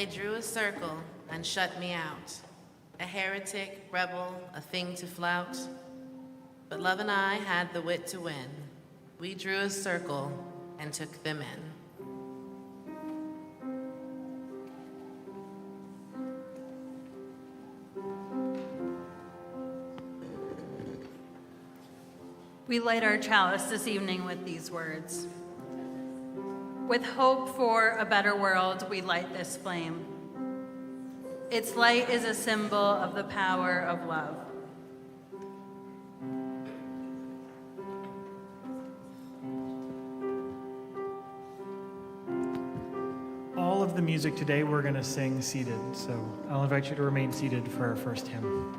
They drew a circle and shut me out, a heretic, rebel, a thing to flout. But love and I had the wit to win. We drew a circle and took them in. We light our chalice this evening with these words. With hope for a better world, we light this flame. Its light is a symbol of the power of love. All of the music today we're going to sing seated, so I'll invite you to remain seated for our first hymn.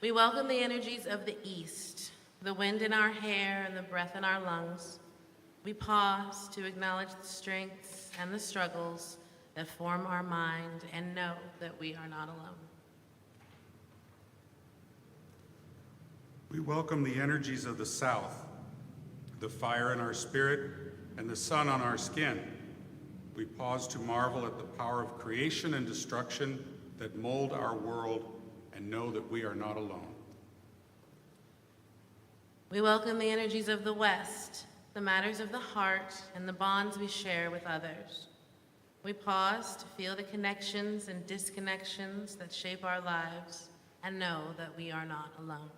We welcome the energies of the East, the wind in our hair and the breath in our lungs. We pause to acknowledge the strengths and the struggles that form our mind and know that we are not alone. We welcome the energies of the South, the fire in our spirit and the sun on our skin. We pause to marvel at the power of creation and destruction that mold our world and know that we are not alone. We welcome the energies of the West, the matters of the heart, and the bonds we share with others. We pause to feel the connections and disconnections that shape our lives and know that we are not alone.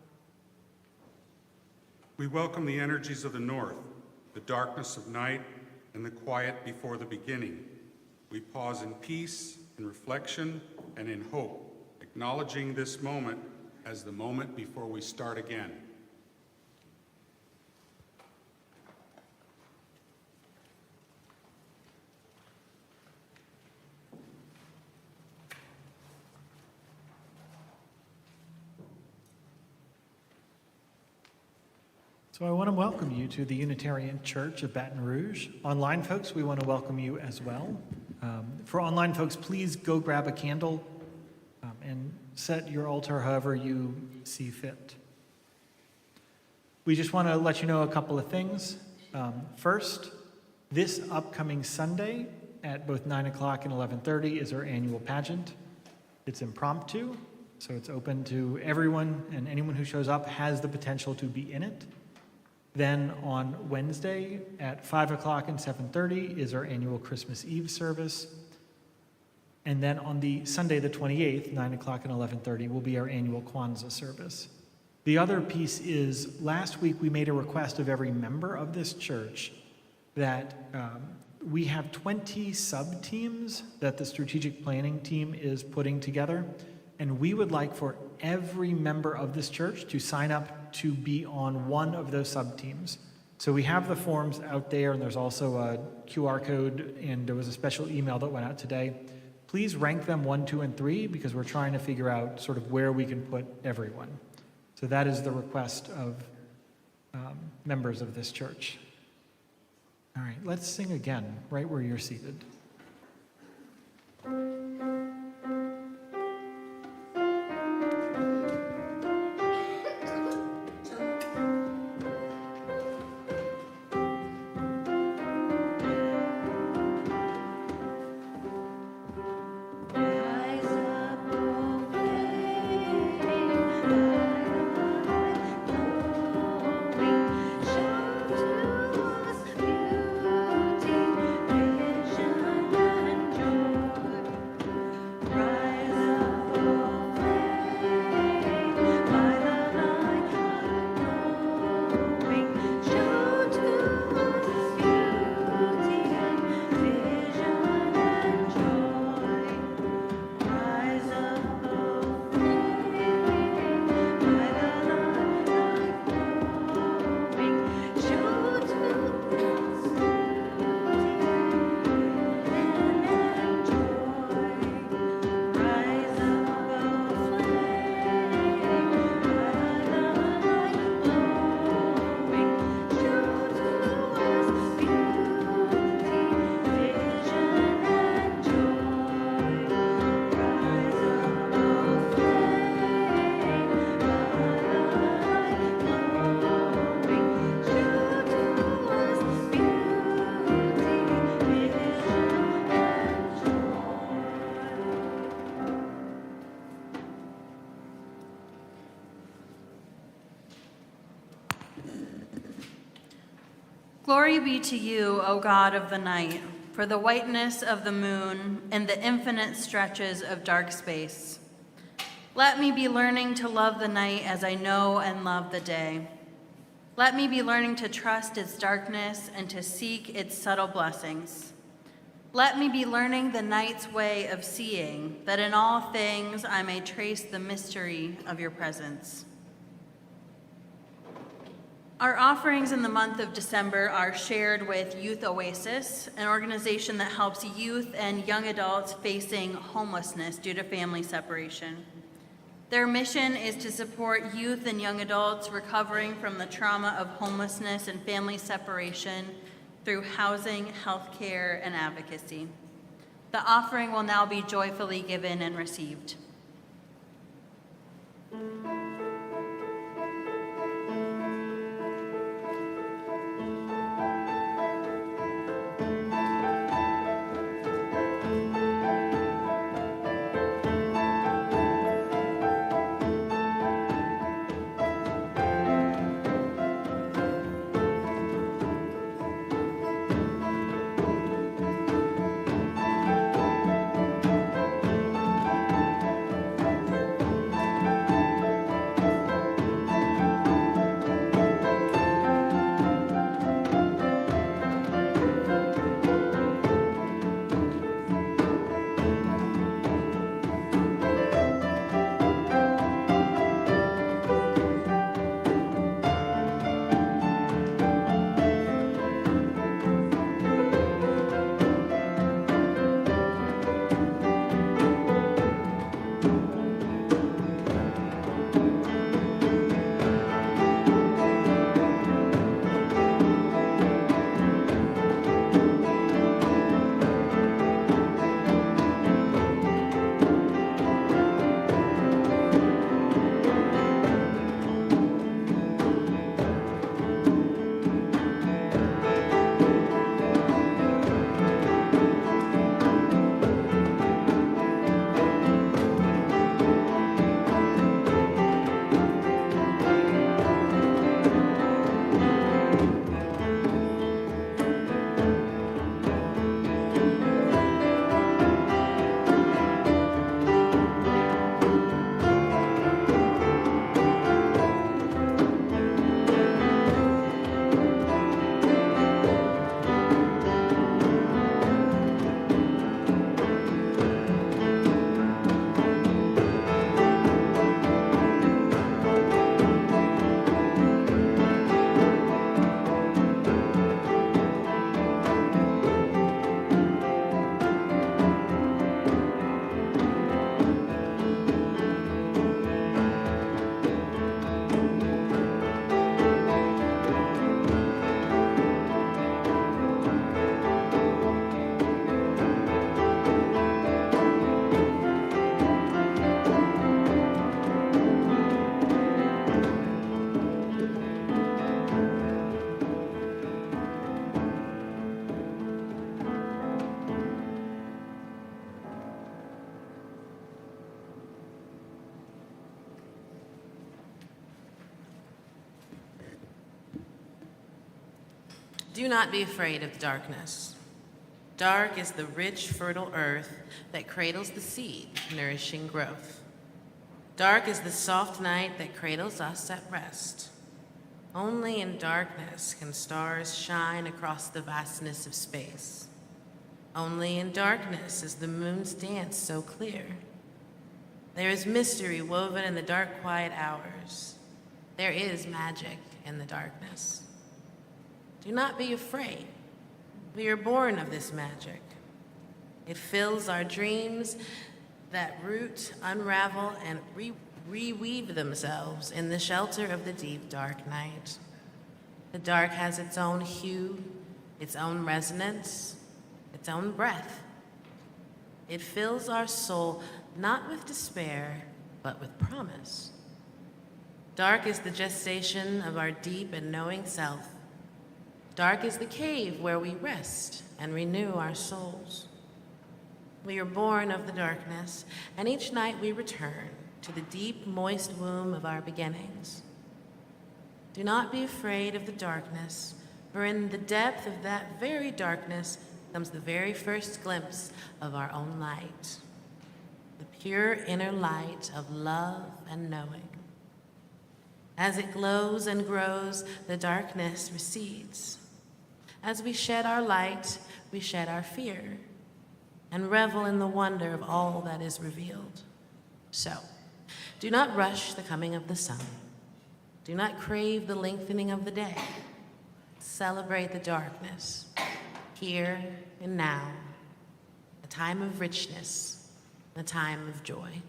We welcome the energies of the North, the darkness of night and the quiet before the beginning. We pause in peace, in reflection, and in hope, acknowledging this moment as the moment before we start again. So I want to welcome you to the Unitarian Church of Baton Rouge. Online folks, we want to welcome you as well. For online folks, please go grab a candle and set your altar however you see fit. We just want to let you know a couple of things. First, this upcoming Sunday at both 9 o'clock and 11:30 is our annual pageant. It's impromptu, so it's open to everyone, and anyone who shows up has the potential to be in it. Then on Wednesday at 5 o'clock and 7:30 is our annual Christmas Eve service. And then on the Sunday the 28th, 9 o'clock and 11:30 will be our annual Kwanzaa service. The other piece is, last week we made a request of every member of this church that we have 20 sub-teams that the strategic planning team is putting together, and we would like for every member of this church to sign up to be on one of those sub-teams. So we have the forms out there, and there's also a QR code, and there was a special email that went out today. Please rank them 1, 2, and 3, because we're trying to figure out sort of where we can put everyone. So that is the request of members of this church. All right, let's sing again, right where you're seated. Glory be to you, O God of the night, for the whiteness of the moon and the infinite stretches of dark space. Let me be learning to love the night as I know and love the day. Let me be learning to trust its darkness and to seek its subtle blessings. Let me be learning the night's way of seeing, that in all things I may trace the mystery of your presence. Our offerings in the month of December are shared with Youth Oasis, an organization that helps youth and young adults facing homelessness due to family separation. Their mission is to support youth and young adults recovering from the trauma of homelessness and family separation through housing, health care, and advocacy. The offering will now be joyfully given and received. Do not be afraid of darkness. Dark is the rich, fertile earth that cradles the seed, nourishing growth. Dark is the soft night that cradles us at rest. Only in darkness can stars shine across the vastness of space. Only in darkness is the moon's dance so clear. There is mystery woven in the dark, quiet hours. There is magic in the darkness. Do not be afraid. We are born of this magic. It fills our dreams that root, unravel, and reweave themselves in the shelter of the deep, dark night. The dark has its own hue, its own resonance, its own breath. It fills our soul not with despair, but with promise. Dark is the gestation of our deep and knowing self. Dark is the cave where we rest and renew our souls. We are born of the darkness, and each night we return to the deep, moist womb of our beginnings. Do not be afraid of the darkness, for in the depth of that very darkness comes the very first glimpse of our own light, the pure inner light of love and knowing. As it glows and grows, the darkness recedes. As we shed our light, we shed our fear and revel in the wonder of all that is revealed. So, do not rush the coming of the sun. Do not crave the lengthening of the day. Celebrate the darkness, here and now, a time of richness, a time of joy.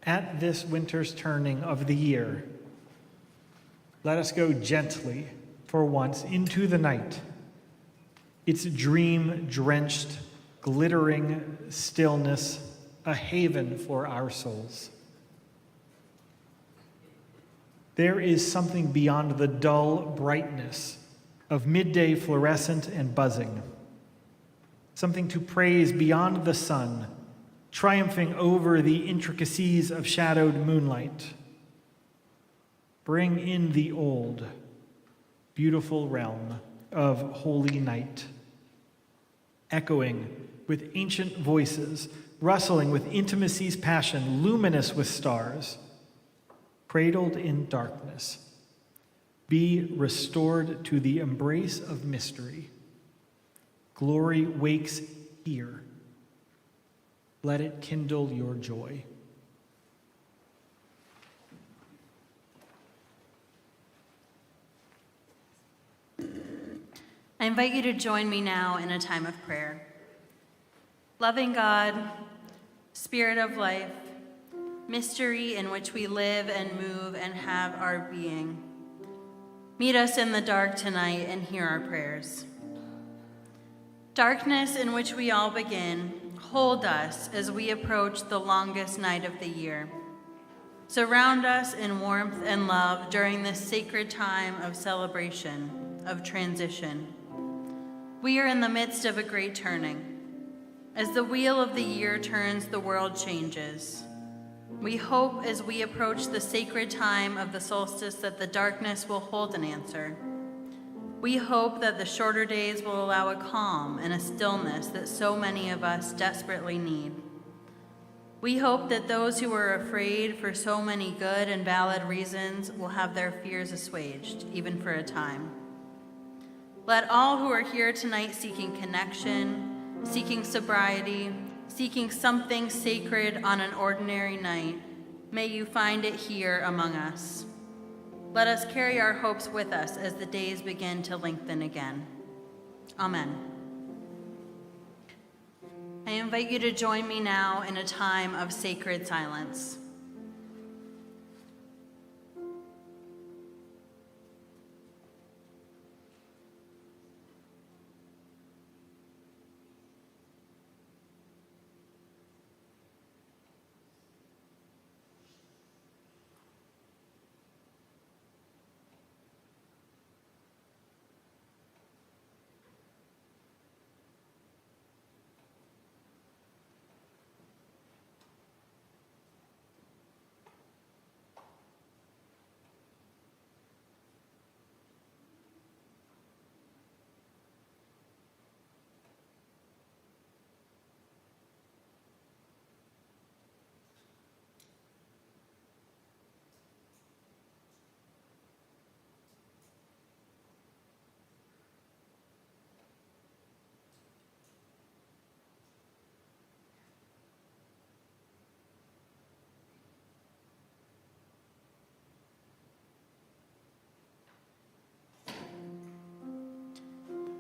At this winter's turning of the year, let us go gently for once into the night, its dream-drenched, glittering stillness, a haven for our souls. There is something beyond the dull brightness of midday fluorescent and buzzing, something to praise beyond the sun, triumphing over the intricacies of shadowed moonlight. Bring in the old, beautiful realm of holy night, echoing with ancient voices, rustling with intimacy's passion, luminous with stars, cradled in darkness, be restored to the embrace of mystery. Glory wakes here. Let it kindle your joy. I invite you to join me now in a time of prayer. Loving God, Spirit of life, mystery in which we live and move and have our being, meet us in the dark tonight and hear our prayers. Darkness in which we all begin, hold us as we approach the longest night of the year. Surround us in warmth and love during this sacred time of celebration, of transition. We are in the midst of a great turning. As the wheel of the year turns, the world changes. We hope as we approach the sacred time of the solstice that the darkness will hold an answer. We hope that the shorter days will allow a calm and a stillness that so many of us desperately need. We hope that those who are afraid for so many good and valid reasons will have their fears assuaged, even for a time. Let all who are here tonight seeking connection, seeking sobriety, seeking something sacred on an ordinary night, may you find it here among us. Let us carry our hopes with us as the days begin to lengthen again. Amen. I invite you to join me now in a time of sacred silence.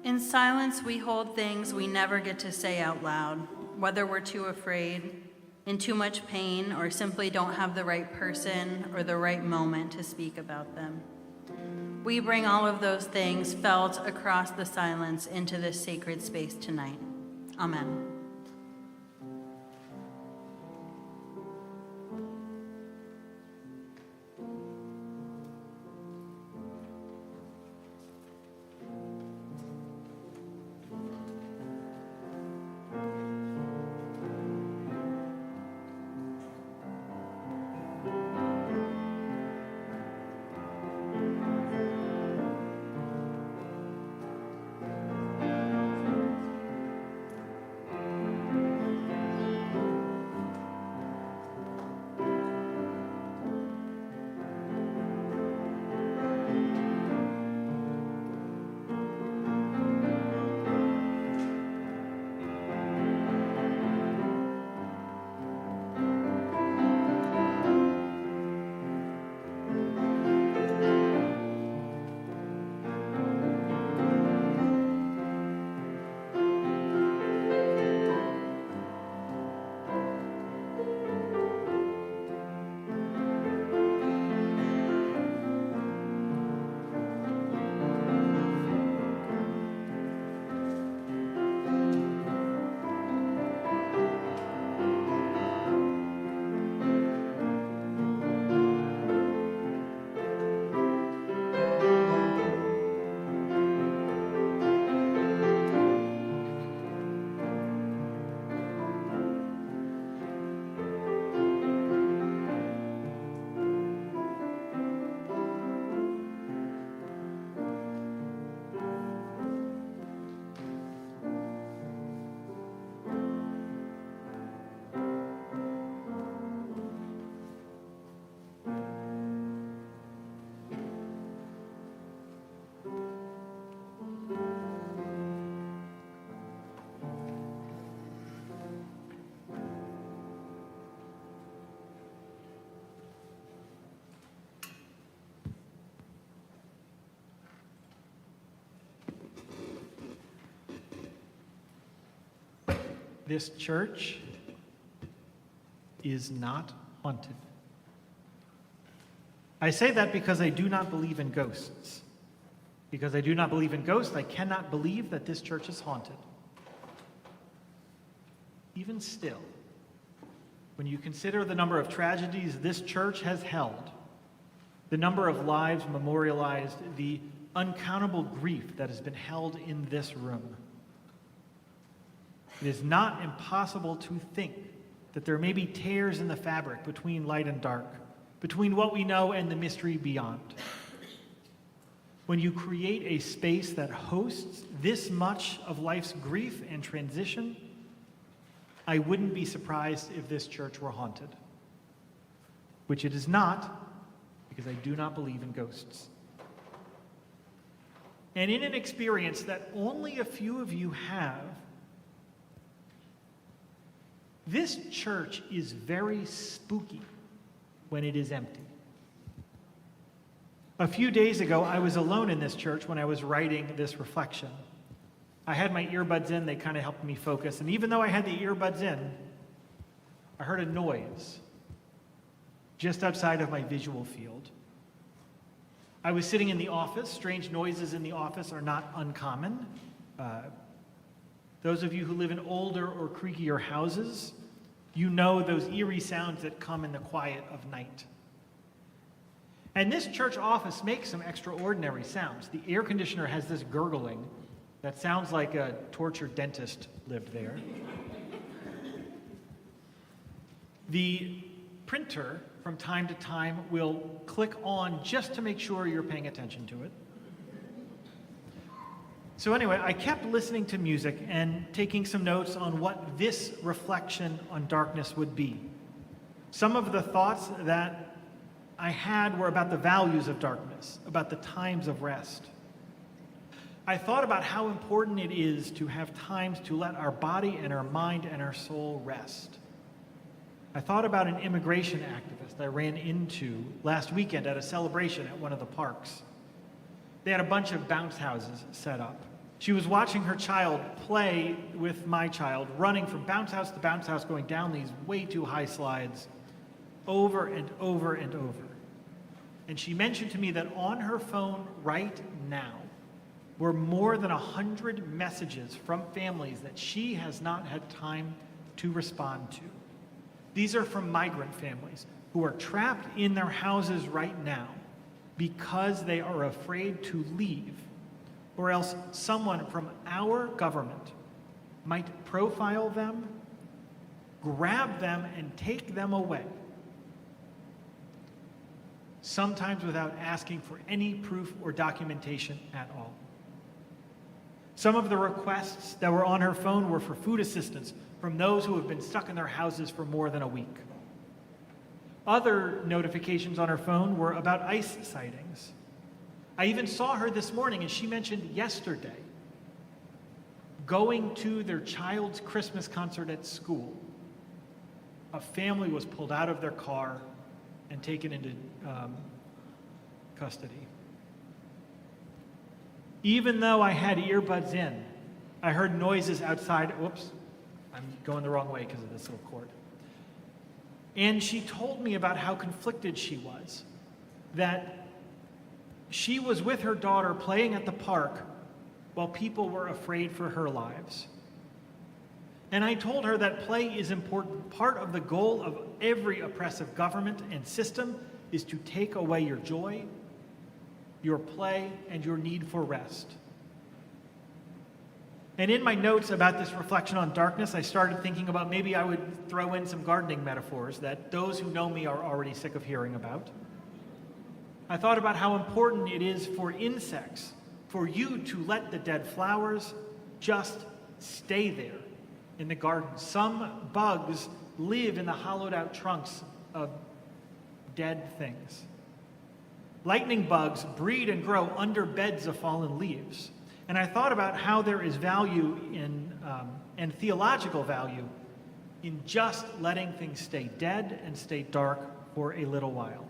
In silence, we hold things we never get to say out loud, whether we're too afraid, in too much pain, or simply don't have the right person or the right moment to speak about them. We bring all of those things felt across the silence into this sacred space tonight. Amen. this church is not haunted. I say that because I do not believe in ghosts. Because I do not believe in ghosts, I cannot believe that this church is haunted. Even still, when you consider the number of tragedies this church has held, the number of lives memorialized, the uncountable grief that has been held in this room, it is not impossible to think that there may be tears in the fabric between light and dark, between what we know and the mystery beyond. When you create a space that hosts this much of life's grief and transition, I wouldn't be surprised if this church were haunted, which it is not, because I do not believe in ghosts. And in an experience that only a few of you have, this church is very spooky when it is empty. A few days ago, I was alone in this church when I was writing this reflection. I had my earbuds in, they kind of helped me focus, and even though I had the earbuds in, I heard a noise just outside of my visual field. I was sitting in the office. Strange noises in the office are not uncommon. Those of you who live in older or creakier houses, you know those eerie sounds that come in the quiet of night. And this church office makes some extraordinary sounds. The air conditioner has this gurgling that sounds like a tortured dentist lived there. The printer, from time to time, will click on just to make sure you're paying attention to it. So anyway, I kept listening to music and taking some notes on what this reflection on darkness would be. Some of the thoughts that I had were about the values of darkness, about the times of rest. I thought about how important it is to have times to let our body and our mind and our soul rest. I thought about an immigration activist I ran into last weekend at a celebration at one of the parks. They had a bunch of bounce houses set up. She was watching her child play with my child, running from bounce house to bounce house, going down these way too high slides over and over and over. And she mentioned to me that on her phone right now were more than 100 messages from families that she has not had time to respond to. These are from migrant families who are trapped in their houses right now because they are afraid to leave, or else someone from our government might profile them, grab them, and take them away, sometimes without asking for any proof or documentation at all. Some of the requests that were on her phone were for food assistance from those who have been stuck in their houses for more than a week. Other notifications on her phone were about ICE sightings. I even saw her this morning, and she mentioned yesterday going to their child's Christmas concert at school. A family was pulled out of their car and taken into custody. Even though I had earbuds in, I heard noises outside. Whoops, I'm going the wrong way because of this little cord. And she told me about how conflicted she was, that she was with her daughter playing at the park while people were afraid for her lives. And I told her that play is important. Part of the goal of every oppressive government and system is to take away your joy, your play, and your need for rest. And in my notes about this reflection on darkness, I started thinking about maybe I would throw in some gardening metaphors that those who know me are already sick of hearing about. I thought about how important it is for insects, for you to let the dead flowers just stay there in the garden. Some bugs live in the hollowed out trunks of dead things. Lightning bugs breed and grow under beds of fallen leaves. And I thought about how there is value in, and theological value in just letting things stay dead and stay dark for a little while.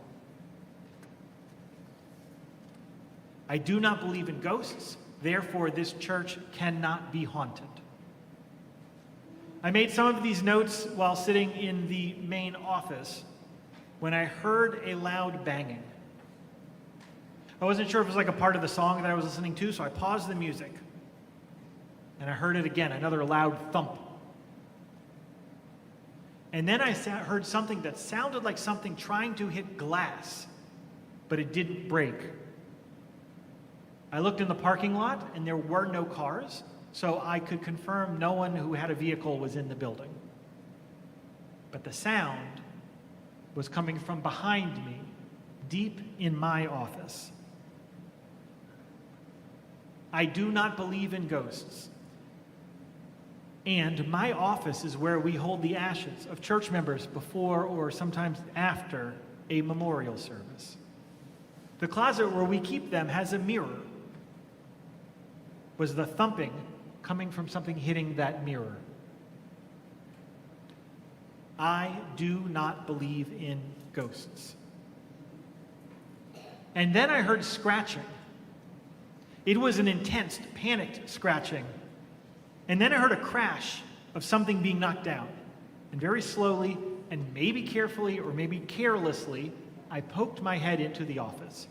I do not believe in ghosts, therefore this church cannot be haunted. I made some of these notes while sitting in the main office when I heard a loud banging. I wasn't sure if it was like a part of the song that I was listening to, so I paused the music. And I heard it again, another loud thump. And then I heard something that sounded like something trying to hit glass, but it didn't break. I looked in the parking lot, and there were no cars, so I could confirm no one who had a vehicle was in the building. But the sound was coming from behind me, deep in my office. I do not believe in ghosts. And my office is where we hold the ashes of church members before or sometimes after a memorial service. The closet where we keep them has a mirror. Was the thumping coming from something hitting that mirror? I do not believe in ghosts. And then I heard scratching. It was an intense, panicked scratching. And then I heard a crash of something being knocked down. And very slowly, and maybe carefully or maybe carelessly, I poked my head into the office.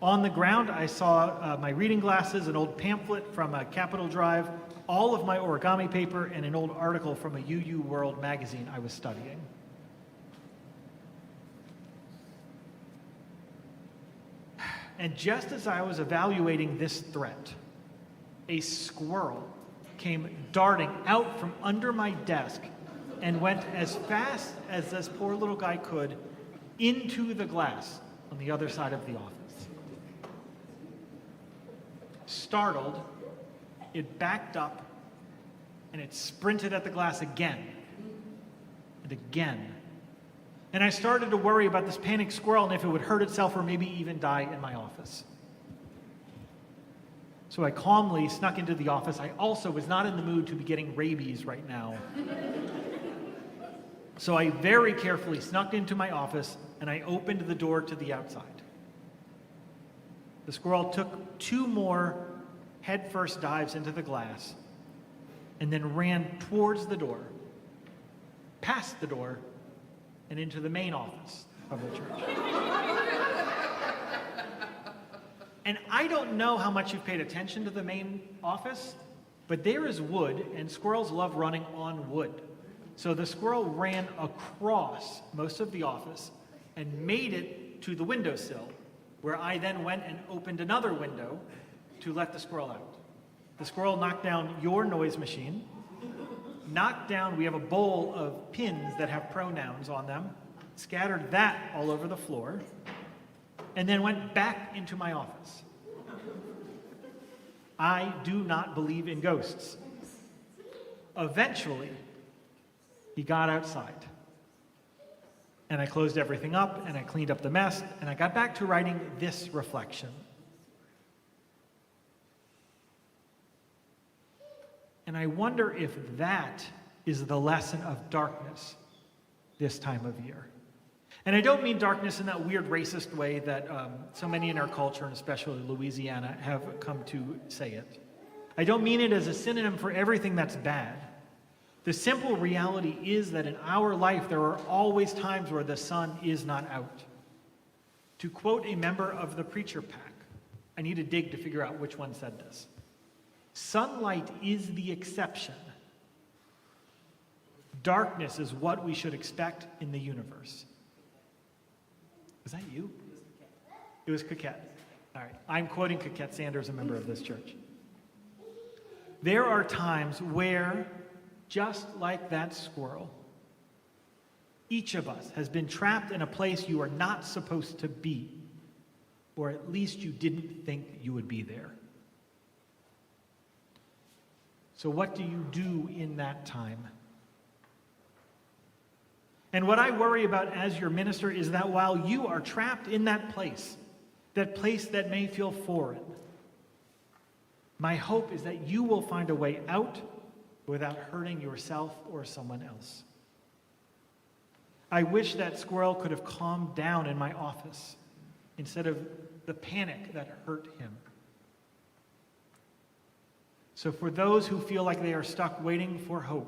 On the ground, I saw my reading glasses, an old pamphlet from a Capitol Drive, all of my origami paper, and an old article from a UU World magazine I was studying. And just as I was evaluating this threat, a squirrel came darting out from under my desk and went as fast as this poor little guy could into the glass on the other side of the office. Startled, it backed up and it sprinted at the glass again and again. And I started to worry about this panicked squirrel and if it would hurt itself or maybe even die in my office. So I calmly snuck into the office. I also was not in the mood to be getting rabies right now. So I very carefully snuck into my office and I opened the door to the outside. The squirrel took 2 more headfirst dives into the glass and then ran towards the door, past the door, and into the main office of the church. And I don't know how much you've paid attention to the main office, but there is wood, and squirrels love running on wood. So the squirrel ran across most of the office and made it to the windowsill, where I then went and opened another window to let the squirrel out. The squirrel knocked down your noise machine, knocked down, we have a bowl of pins that have pronouns on them, scattered that all over the floor, and then went back into my office. I do not believe in ghosts. Eventually, he got outside. And I closed everything up, and I cleaned up the mess, and I got back to writing this reflection. And I wonder if that is the lesson of darkness this time of year. And I don't mean darkness in that weird racist way that so many in our culture, and especially Louisiana, have come to say it. I don't mean it as a synonym for everything that's bad. The simple reality is that in our life, there are always times where the sun is not out. To quote a member of the Preacher Pack, I need to dig to figure out which one said this. Sunlight is the exception. Darkness is what we should expect in the universe. Was that you? It was Coquette. All right. I'm quoting Coquette Sanders, a member of this church. There are times where, just like that squirrel, each of us has been trapped in a place you are not supposed to be, or at least you didn't think you would be there. So what do you do in that time? And what I worry about as your minister is that while you are trapped in that place that may feel foreign, my hope is that you will find a way out without hurting yourself or someone else. I wish that squirrel could have calmed down in my office instead of the panic that hurt him. So for those who feel like they are stuck waiting for hope,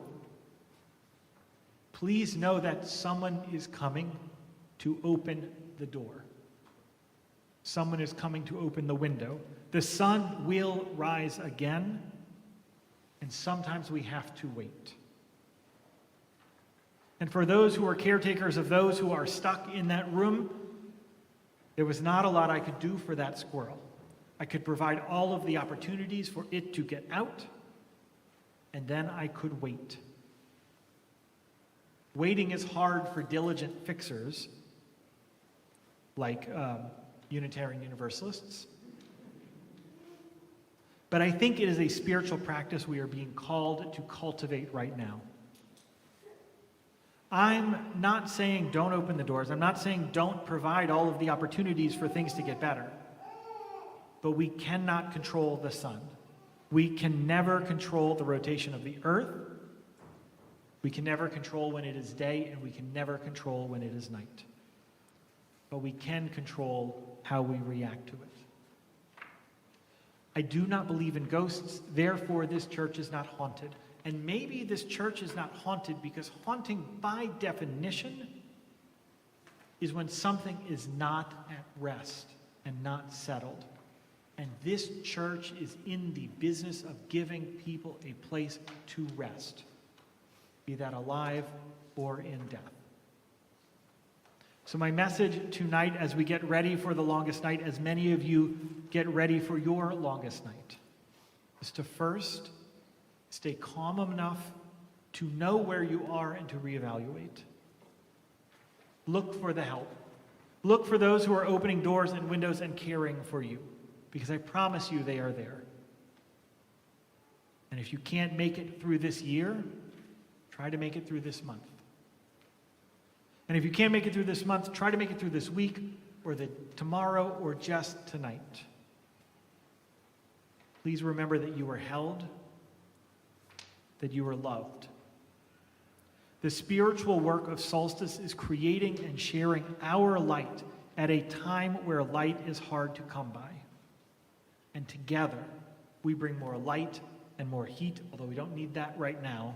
please know that someone is coming to open the door. Someone is coming to open the window. The sun will rise again, and sometimes we have to wait. And for those who are caretakers of those who are stuck in that room, there was not a lot I could do for that squirrel. I could provide all of the opportunities for it to get out, and then I could wait. Waiting is hard for diligent fixers, like Unitarian Universalists. But I think it is a spiritual practice we are being called to cultivate right now. I'm not saying don't open the doors. I'm not saying don't provide all of the opportunities for things to get better. But we cannot control the sun. We can never control the rotation of the earth. We can never control when it is day, and we can never control when it is night. But we can control how we react to it. I do not believe in ghosts, therefore this church is not haunted. And maybe this church is not haunted because haunting, by definition, is when something is not at rest and not settled. And this church is in the business of giving people a place to rest, be that alive or in death. So my message tonight, as we get ready for the longest night, as many of you get ready for your longest night, is to first stay calm enough to know where you are and to reevaluate. Look for the help. Look for those who are opening doors and windows and caring for you, because I promise you they are there. And if you can't make it through this year, try to make it through this month. And if you can't make it through this month, try to make it through this week or tomorrow or just tonight. Please remember that you are held, that you are loved. The spiritual work of Solstice is creating and sharing our light at a time where light is hard to come by. And together, we bring more light and more heat, although we don't need that right now.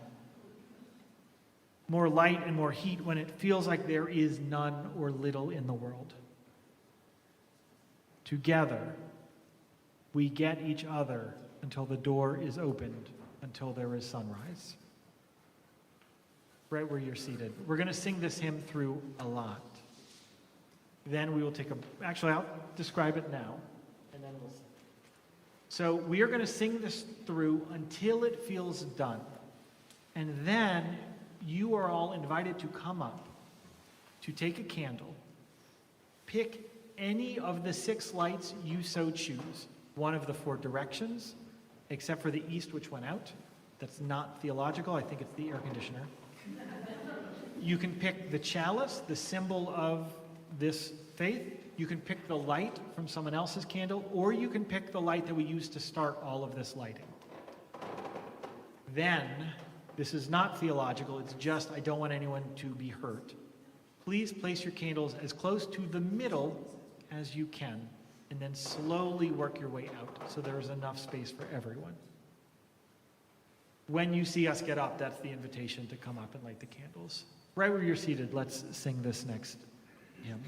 More light and more heat when it feels like there is none or little in the world. Together, we get each other until the door is opened, until there is sunrise. Right where you're seated. We're going to sing this hymn through a lot. Then we will actually, I'll describe it now, and then we'll sing. So we are going to sing this through until it feels done. And then you are all invited to come up, to take a candle, pick any of the 6 lights you so choose, one of the 4 directions, except for the east, which went out. That's not theological. I think it's the air conditioner. You can pick the chalice, the symbol of this faith. You can pick the light from someone else's candle, or you can pick the light that we use to start all of this lighting. Then, this is not theological. It's just I don't want anyone to be hurt. Please place your candles as close to the middle as you can, and then slowly work your way out so there is enough space for everyone. When you see us get up, that's the invitation to come up and light the candles. Right where you're seated, let's sing this next hymn.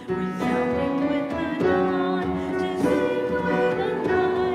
Resounding with the dawn, to sing where the night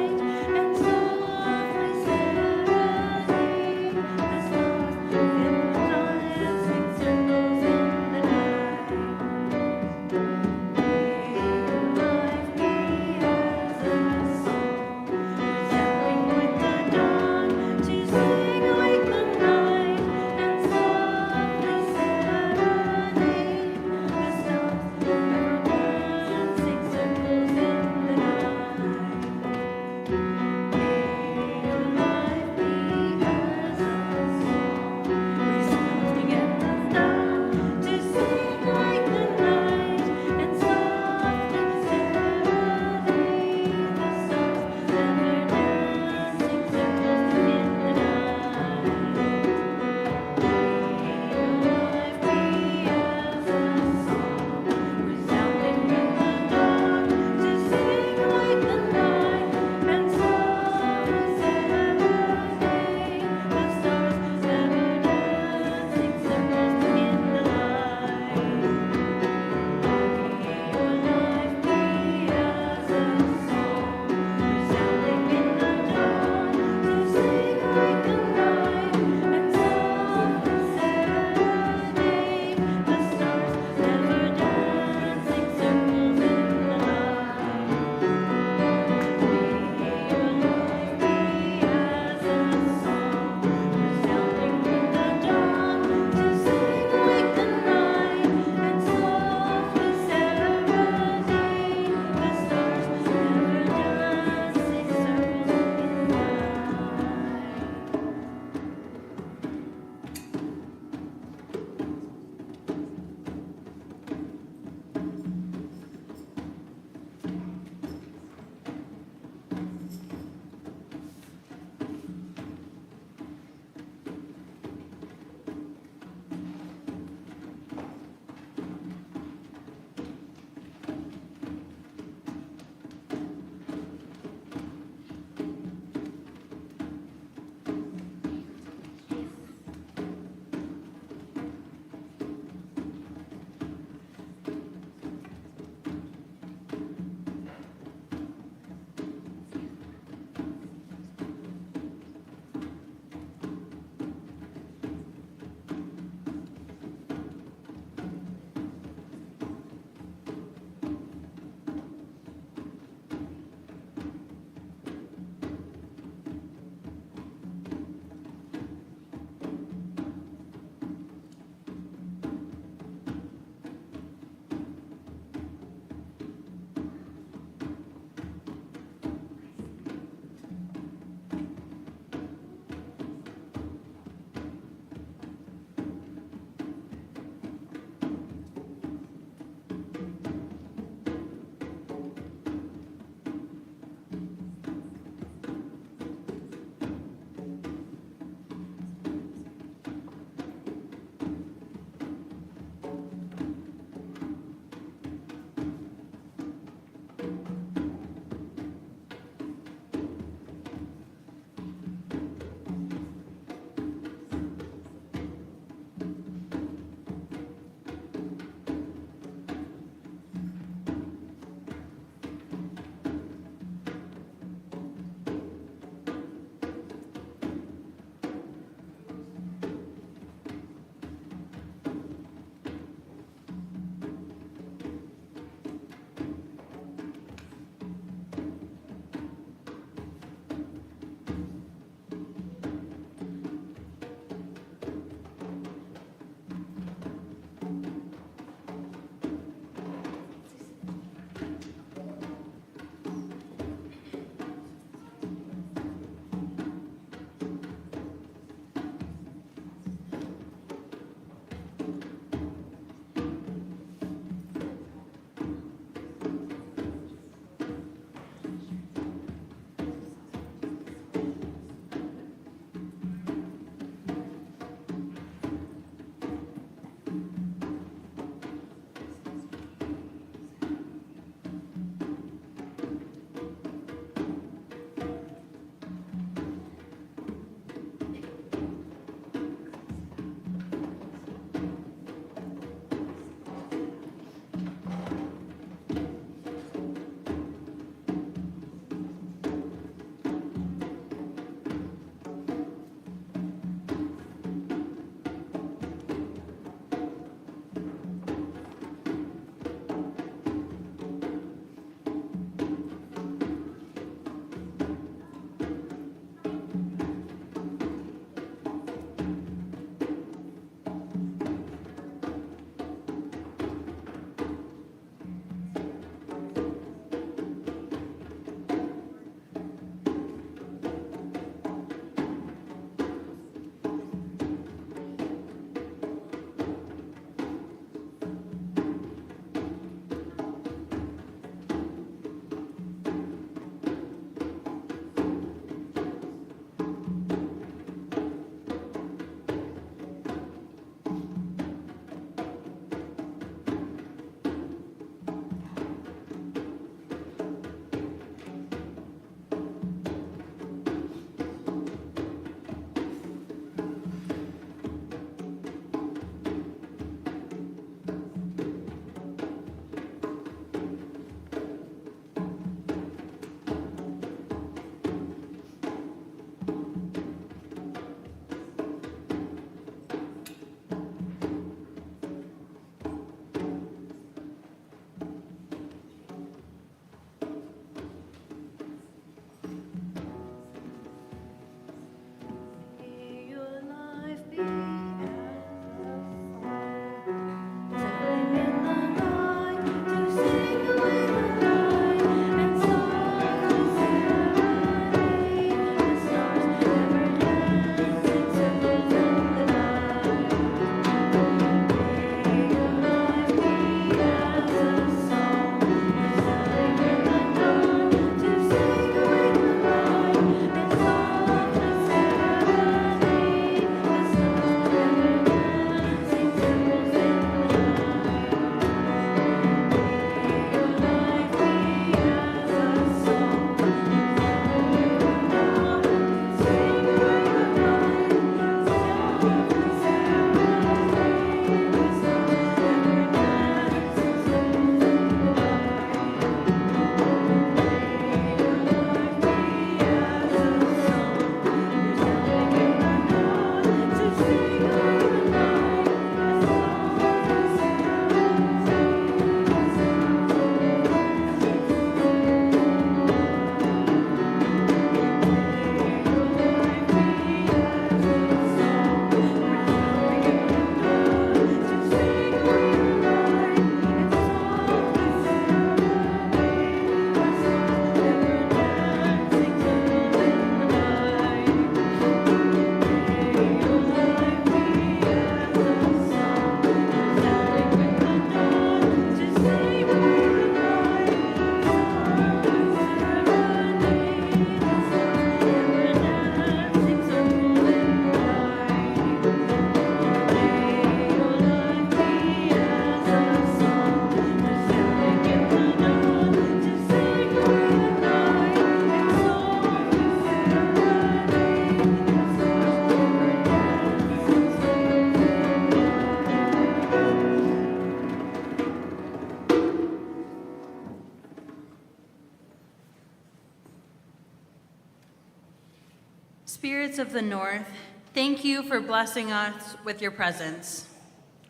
Spirits of the north, thank you for blessing us with your presence.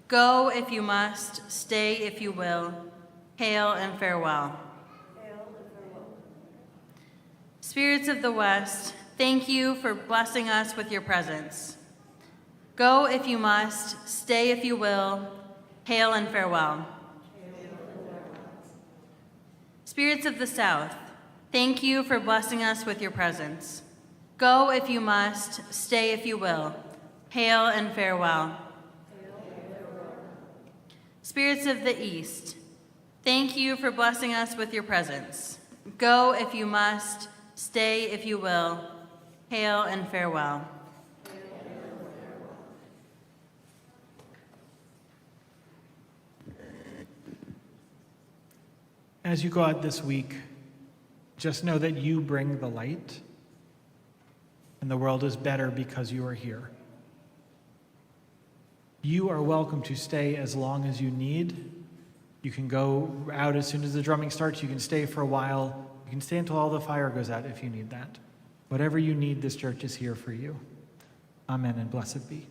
Go if you must, stay if you will. Hail and farewell. Spirits of the west, thank you for blessing us with your presence. Go if you must, stay if you will. Hail and farewell. Spirits of the south, thank you for blessing us with your presence. Go if you must, stay if you will. Hail and farewell. Spirits of the east, thank you for blessing us with your presence. Go if you must, stay if you will. Hail and farewell. As you go out this week, just know that you bring the light, and the world is better because you are here. You are welcome to stay as long as you need. You can go out as soon as the drumming starts. You can stay for a while. You can stay until all the fire goes out if you need that. Whatever you need, this church is here for you. Amen and blessed be.